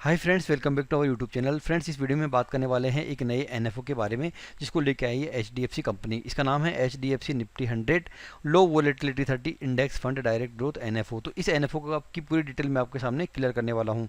Hi friends, welcome back to our YouTube channel. Friends, इस video में बात करने वाले हैं एक नए एनएफओ के बारे में जिसको लेके आई है एचडीएफसी कंपनी। इसका नाम है HDFC Nifty 100 low volatility 30 index fund direct growth NFO. तो इस एनएफओ को आपकी पूरी डिटेल मैं आपके सामने क्लियर करने वाला हूं।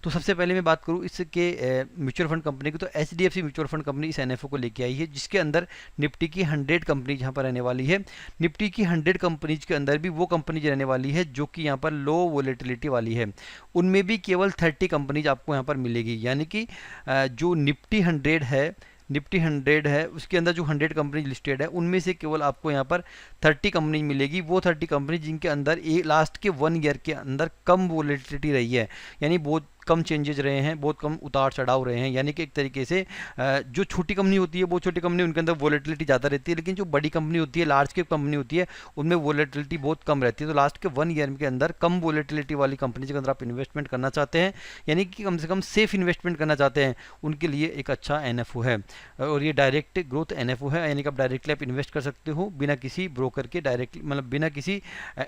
तो सबसे पहले मैं बात करूँ इसके म्यूचुअल फंड कंपनी की, तो एचडीएफसी म्यूचुअल फंड कंपनी इस एनएफओ को लेके आई है जिसके अंदर निफ्टी की 100 कंपनी यहाँ पर रहने वाली है। निफ्टी की 100 कंपनीज के अंदर भी वो कंपनीज रहने वाली है जो कि यहाँ पर लो वोलेटिलिटी वाली है। उनमें भी केवल 30 कंपनीज आपको यहाँ पर मिलेगी, यानी कि जो निफ्टी 100 है उसके अंदर जो 100 कंपनी लिस्टेड है उनमें से केवल आपको यहाँ पर 30 कंपनी मिलेगी। वो 30 कंपनी जिनके अंदर लास्ट के 1 ईयर के अंदर कम वोलेटिलिटी रही है, यानी बहुत कम चेंजेस रहे हैं, बहुत कम उतार चढ़ाव रहे हैं। यानी कि एक तरीके से जो छोटी कंपनी होती है वो छोटी कंपनी उनके अंदर वोलेटिलिटी ज़्यादा रहती है, लेकिन जो बड़ी कंपनी होती है, लार्ज कैप कंपनी होती है, उनमें वोलेटिलिटी बहुत कम रहती है। तो लास्ट के 1 ईयर के अंदर कम वोलेटिलिटी वाली कंपनी के अंदर आप इन्वेस्टमेंट करना चाहते हैं, यानी कि कम से कम सेफ इन्वेस्टमेंट करना चाहते हैं, उनके लिए एक अच्छा एनएफओ है। और ये डायरेक्ट ग्रोथ एनएफओ है, यानी कि आप डायरेक्टली आप इन्वेस्ट कर सकते हो बिना किसी ब्रोकर के, डायरेक्टली मतलब बिना किसी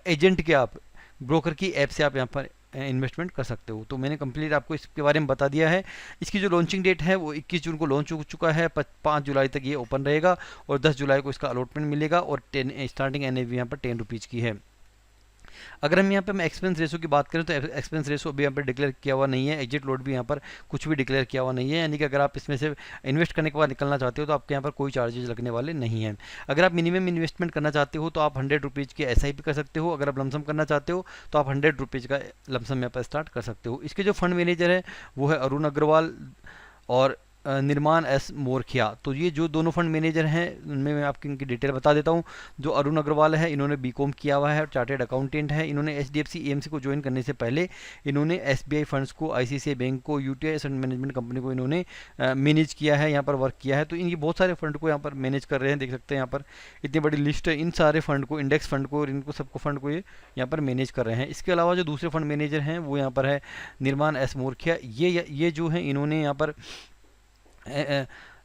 एजेंट के, आप ब्रोकर की ऐप से आप यहाँ पर इन्वेस्टमेंट कर सकते हो। तो मैंने कंप्लीट आपको इसके बारे में बता दिया है। इसकी जो लॉन्चिंग डेट है वो 21 जून को लॉन्च हो चुका है। 5 जुलाई तक ये ओपन रहेगा और 10 जुलाई को इसका अलॉटमेंट मिलेगा और स्टार्टिंग एनएवी यहाँ पर 10 रुपीज़ की है। अगर हम यहाँ पे एक्सपेंस रेशो की बात करें तो एक्सपेंस रेशो अभी यहाँ पर डिक्लेयर किया हुआ नहीं है। एग्जिट लोड भी यहाँ पर कुछ भी डिक्लेयर किया हुआ नहीं है, यानी कि अगर आप इसमें से इन्वेस्ट करने के बाद निकलना चाहते हो तो आपके यहाँ पर कोई चार्जेस लगने वाले नहीं हैं। अगर आप मिनिमम इन्वेस्टमेंट करना चाहते हो तो आप 100 रुपीज़ की एसआईपी कर सकते हो। अगर आप लमसम करना चाहते हो तो आप 100 रुपीज़ का लमसम यहाँ पर स्टार्ट कर सकते हो। इसके जो फंड मैनेजर है वो है अरुण अग्रवाल और निर्माण एस मोरखिया। तो ये जो दोनों फंड मैनेजर हैं उनमें मैं आपकी इनकी डिटेल बता देता हूँ। जो अरुण अग्रवाल है, इन्होंने बीकॉम किया हुआ है और चार्टेड अकाउंटेंट है। इन्होंने एचडीएफसी एएमसी को ज्वाइन करने से पहले इन्होंने एसबीआई फंड्स को, आईसीआईसीआई बैंक को, यूटीआई एसेट मैनेजमेंट कंपनी को इन्होंने मैनेज किया है, यहाँ पर वर्क किया है। तो इनकी बहुत सारे फंड को यहाँ पर मैनेज कर रहे हैं, देख सकते हैं यहाँ पर इतनी बड़ी लिस्ट है। इन सारे फंड को, इंडेक्स फंड को और इनको सबको फंड को ये यहाँ पर मैनेज कर रहे हैं। इसके अलावा जो दूसरे फंड मैनेजर हैं वो यहाँ पर है निर्माण एस मोरखिया। ये जो है इन्होंने यहाँ पर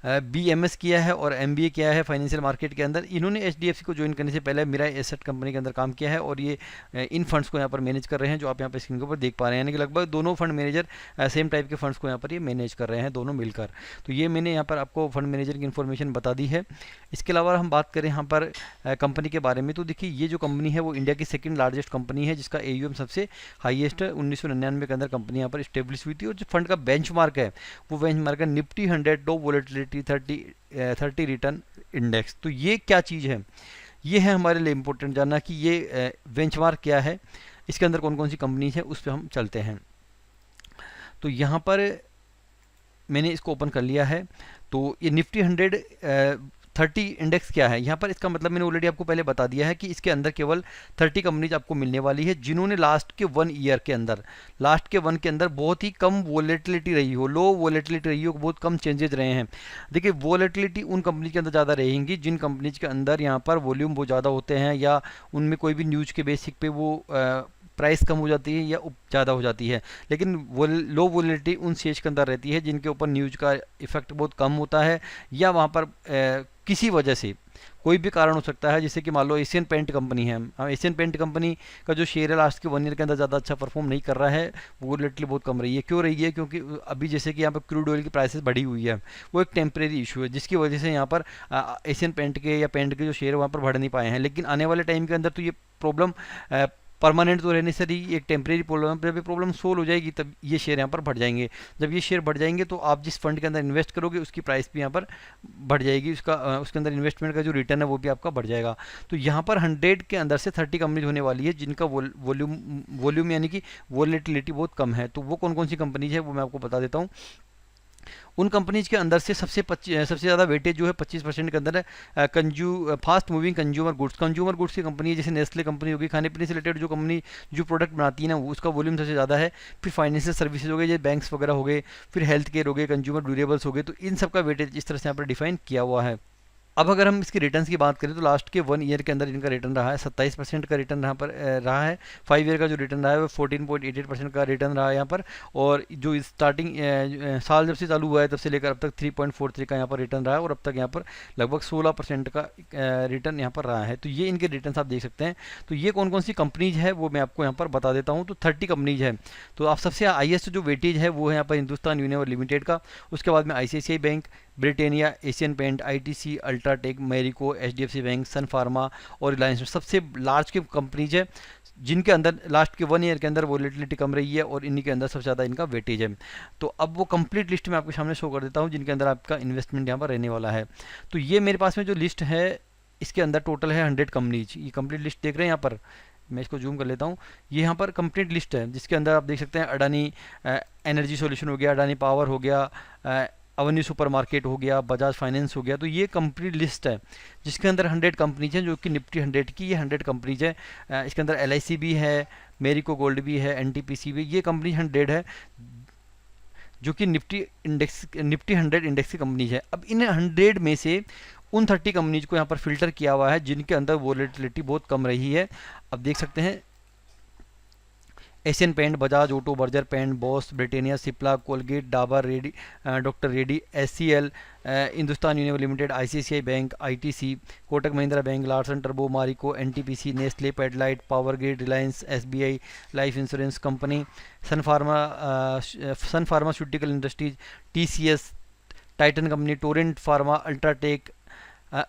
बीएमएस किया है और एमबीए किया है फाइनेंशियल मार्केट के अंदर। इन्होंने एचडीएफसी को ज्वाइन करने से पहले मिराई एसेट कंपनी के अंदर काम किया है और ये इन फंड्स को यहाँ पर मैनेज कर रहे हैं जो आप यहाँ पर स्क्रीन के ऊपर देख पा रहे हैं। यानी कि लगभग दोनों फंड मैनेजर सेम टाइप के फंड्स को यहाँ पर ये मैनेज कर रहे हैं, दोनों मिलकर। तो ये मैंने यहाँ पर आपको फंड मैनेजर की इन्फॉर्मेशन बता दी है। इसके अलावा हम बात करें यहाँ पर कंपनी के बारे में, तो देखिए ये जो कंपनी है वो इंडिया की सेकंड लार्जेस्ट कंपनी है जिसका एयूएम सबसे हाईएस्ट है। 1999 के अंदर कंपनी यहाँ पर स्टेब्लिश हुई थी और जो फंड का बेंचमार्क है वो बेंचमार्क है Nifty 100 low volatility 30 return index. तो ये क्या चीज़ है, ये है हमारे लिए इम्पोर्टेंट जानना कि ये बेंचमार्क क्या है, इसके अंदर कौन कौन सी कंपनीज है, उस पर हम चलते हैं। तो यहाँ पर मैंने इसको ओपन कर लिया है। तो ये निफ्टी 130 इंडेक्स क्या है यहाँ पर, इसका मतलब मैंने ऑलरेडी आपको पहले बता दिया है कि इसके अंदर केवल 30 कंपनीज आपको मिलने वाली है जिन्होंने लास्ट के 1 ईयर के अंदर बहुत ही कम वोलेटिलिटी रही हो, लो वोलेटिलिटी रही हो, बहुत कम चेंजेस रहे हैं। देखिए वोलेटिलिटी उन कंपनी के अंदर ज़्यादा रहेंगी जिन कंपनीज के अंदर यहाँ पर वॉल्यूम बहुत ज़्यादा होते हैं या उनमें कोई भी न्यूज़ के बेसिक पे वो प्राइस कम हो जाती है या ज़्यादा हो जाती है। लेकिन वो लो वोलेटिलिटी उन शेयर्स के अंदर रहती है जिनके ऊपर न्यूज़ का इफेक्ट बहुत कम होता है या वहाँ पर किसी वजह से कोई भी कारण हो सकता है। जैसे कि मान लो एशियन पेंट कंपनी है, एशियन पेंट कंपनी का जो शेयर है लास्ट के 1 ईयर के अंदर ज़्यादा अच्छा परफॉर्म नहीं कर रहा है, वोलेटिलिटी बहुत कम रही है। क्यों रही है, क्योंकि अभी जैसे कि यहाँ पर क्रूड ऑयल की प्राइसेस बढ़ी हुई है, वो एक टेम्परेरी इशू है जिसकी वजह से यहाँ पर एशियन पेंट के या पेंट के जो शेयर वहाँ पर बढ़ नहीं पाए हैं। लेकिन आने वाले टाइम के अंदर तो ये प्रॉब्लम परमानेंट तो रहने से ही एक टेम्परेरी प्रॉब्लम, जब ये प्रॉब्लम सोल्व हो जाएगी तब ये शेयर यहाँ पर बढ़ जाएंगे। जब ये शेयर बढ़ जाएंगे तो आप जिस फंड के अंदर इन्वेस्ट करोगे उसकी प्राइस भी यहाँ पर बढ़ जाएगी, उसके अंदर इन्वेस्टमेंट का जो रिटर्न है वो भी आपका बढ़ जाएगा। तो यहाँ पर 100 के अंदर से 30 कंपनीज होने वाली है जिनका वॉल्यूम यानी कि वोलेटिलिटी बहुत कम है। तो वो कौन कौन सी कंपनीज है वो मैं आपको बता देता हूँ। उन कंपनीज के अंदर से सबसे ज़्यादा वेटेज जो है 25% के अंदर है फास्ट मूविंग कंज्यूमर गुड्स की कंपनी है, जैसे नेस्ले कंपनी होगी, खाने पीने से रिलेटेड जो कंपनी जो प्रोडक्ट बनाती है ना उसका वॉल्यूम सबसे ज़्यादा है। फिर फाइनेंशियल सर्विसेज हो गए, जैसे बैंक्स वगैरह हो गए, फिर हेल्थ केयर हो गए, कंज्यूमर ड्यूरेबल्स हो गए। तो इन सब का वेटेज इस तरह से यहाँ पर डिफाइन किया हुआ है। अब अगर हम इसकी रिटर्न्स की बात करें तो लास्ट के 1 ईयर के अंदर इनका रिटर्न रहा है 27% का रिटर्न यहाँ पर रहा है। 5 ईयर का जो रिटर्न रहा है वो 14.88% का रिटर्न रहा है यहाँ पर। और जो स्टार्टिंग साल जब से चालू हुआ है तब से लेकर अब तक 3.43 का यहाँ पर रिटर्न रहा है, और अब तक यहाँ पर लगभग 16% का रिटर्न यहाँ पर रहा है। तो ये इनके रिटर्न आप देख सकते हैं। तो ये कौन कौन सी कंपनीज है वो मैं आपको यहाँ पर बता देता हूँ। तो 30 कंपनीज है। तो आप सबसे हाईएस्ट जो वेटेज है वो है यहाँ पर हिंदुस्तान यूनिलीवर लिमिटेड का, उसके बाद में ICICI bank, Britannia, Asian paint, ITC, UltraTech, Marico, HDFC bank, Sun Pharma और रिलायंस सबसे लार्ज की कंपनीज है जिनके अंदर लास्ट के 1 ईयर के अंदर वोलेटिलिटी कम रही है, और इन्हीं के अंदर सबसे ज़्यादा इनका वेटेज है। तो अब वो कंप्लीट लिस्ट मैं आपके सामने शो कर देता हूँ जिनके अंदर आपका इन्वेस्टमेंट यहाँ पर रहने वाला है। तो ये मेरे पास में जो लिस्ट है इसके अंदर टोटल है 100 कंपनीज। ये कंप्लीट लिस्ट देख रहे हैं यहाँ पर, मैं इसको जूम कर लेता हूँ। ये यहाँ पर कंप्लीट लिस्ट है जिसके अंदर आप देख सकते हैं अडानी एनर्जी सॉल्यूशन हो गया, अडानी पावर हो गया, अवनी सुपरमार्केट हो गया, बजाज फाइनेंस हो गया। तो ये कंप्लीट लिस्ट है जिसके अंदर 100 कंपनीज हैं, जो कि निफ्टी 100 की ये 100 कंपनीज है। इसके अंदर LIC भी है, मेरिको गोल्ड भी है, NTPC भी, ये कंपनी 100 है जो कि निफ्टी 100 इंडेक्स की कंपनीज है। अब इन 100 में से उन 30 कंपनीज को यहाँ पर फिल्टर किया हुआ है जिनके अंदर वोलेटिलिटी बहुत कम रही है। अब देख सकते हैं Asian paint, Bajaj auto, Berger paint, Bosch, Britannia, Cipla, Colgate, Dabur, Reddy, doctor Reddy, SCL, Hindustan Unilever limited, ICICI bank, ITC, Kotak Mahindra bank, Larsen टर्बो, Marico, NTPC, Nestle, Pidilite, power grid, Reliance, SBI life insurance company, Sun pharmaceutical industries, TCS, Titan company, Torrent pharma, UltraTech,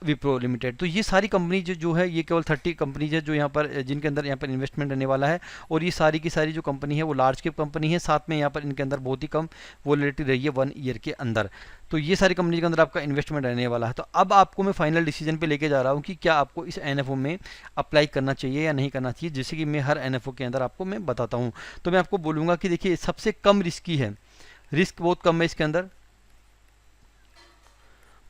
Wipro limited. तो ये सारी company जो है ये केवल 30 companies है जो यहाँ पर जिनके अंदर यहाँ पर इन्वेस्टमेंट रहने वाला है। और ये सारी की सारी जो कंपनी है वो लार्ज कैप कंपनी है, साथ में यहाँ पर इनके अंदर बहुत ही कम वोलेटिलिटी रही है 1 ईयर के अंदर। तो ये सारी कंपनी के अंदर आपका इन्वेस्टमेंट रहने वाला है। तो अब आपको मैं फाइनल डिसीजन पे लेके जा रहा हूँ कि क्या आपको इस NFO में अप्लाई करना चाहिए या नहीं करना चाहिए, जैसे कि मैं हर NFO के अंदर आपको मैं बताता हूँ। तो मैं आपको बोलूँगा कि देखिए सबसे कम रिस्की है, रिस्क बहुत कम है इसके अंदर,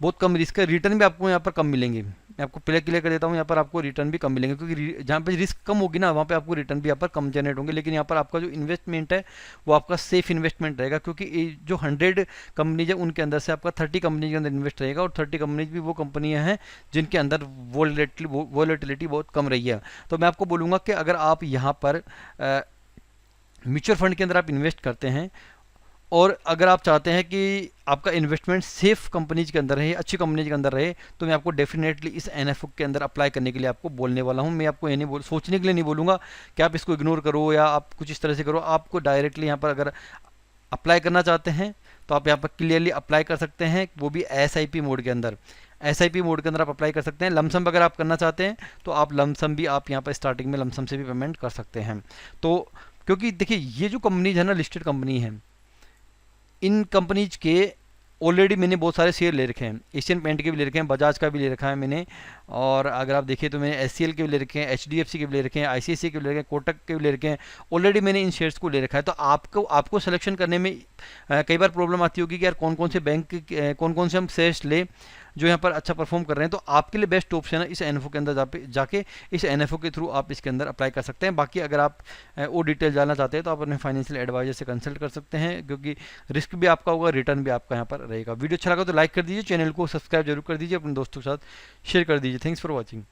बहुत कम रिस्क है। रिटर्न भी आपको यहाँ पर कम मिलेंगे, मैं आपको पहले क्लियर कर देता हूँ। यहाँ पर आपको रिटर्न भी कम मिलेंगे क्योंकि जहाँ पे रिस्क कम होगी ना वहाँ पे आपको रिटर्न भी यहाँ पर कम जनरेट होंगे। लेकिन यहाँ पर आपका जो इन्वेस्टमेंट है वो आपका सेफ इन्वेस्टमेंट रहेगा, क्योंकि जो 100 कंपनीज है उनके अंदर से आपका 30 कंपनीज के अंदर इन्वेस्ट रहेगा, और 30 कंपनीज भी वो कंपनियाँ हैं जिनके अंदर वोलेटिलिटी बहुत कम रही है। तो मैं आपको बोलूँगा कि अगर आप यहाँ पर म्यूचुअल फंड के अंदर आप इन्वेस्ट करते हैं और अगर आप चाहते हैं कि आपका इन्वेस्टमेंट सेफ कंपनीज के अंदर रहे, अच्छी कंपनीज के अंदर रहे, तो मैं आपको डेफिनेटली इस NFO के अंदर अप्लाई करने के लिए आपको बोलने वाला हूं। मैं आपको ये नहीं सोचने के लिए नहीं बोलूँगा कि आप इसको इग्नोर करो या आप कुछ इस तरह से करो। आपको डायरेक्टली यहाँ पर अगर अप्लाई करना चाहते हैं तो आप यहाँ पर क्लियरली अप्लाई कर सकते हैं, वो भी SIP मोड के अंदर। SIP मोड के अंदर आप अप्लाई कर सकते हैं। लमसम अगर आप करना चाहते हैं तो आप लमसम भी आप यहाँ पर स्टार्टिंग में लमसम से भी पेमेंट कर सकते हैं। तो क्योंकि देखिए ये जो कंपनीज है ना, लिस्टेड कंपनी है, इन कंपनीज के ऑलरेडी मैंने बहुत सारे शेयर ले रखे हैं। एशियन पेंट के भी ले रखे हैं, बजाज का भी ले रखा है मैंने, और अगर आप देखिए तो मैंने SCL के भी ले रखे हैं, HDFC के भी ले रखे हैं, ICICI के भी ले रखे हैं, कोटक के भी ले रखे हैं। ऑलरेडी मैंने इन शेयर्स को ले रखा है। तो आपको सिलेक्शन करने में कई बार प्रॉब्लम आती होगी कि यार कौन कौन से बैंक कौन कौन से हम शेयर्स ले जो यहाँ पर अच्छा परफॉर्म कर रहे हैं। तो आपके लिए बेस्ट ऑप्शन है इस NFO के अंदर जाके इस NFO के थ्रू आप इसके अंदर अप्लाई कर सकते हैं। बाकी अगर आप और डिटेल जानना चाहते हैं तो आप अपने फाइनेंशियल एडवाइजर से कंसल्ट कर सकते हैं, क्योंकि रिस्क भी आपका होगा, रिटर्न भी आपका यहाँ पर रहेगा। वीडियो अच्छा लगा तो लाइक कर दीजिए, चैनल को सब्सक्राइब जरूर कर दीजिए, अपने दोस्तों के साथ शेयर कर दीजिए। Thanks for watching.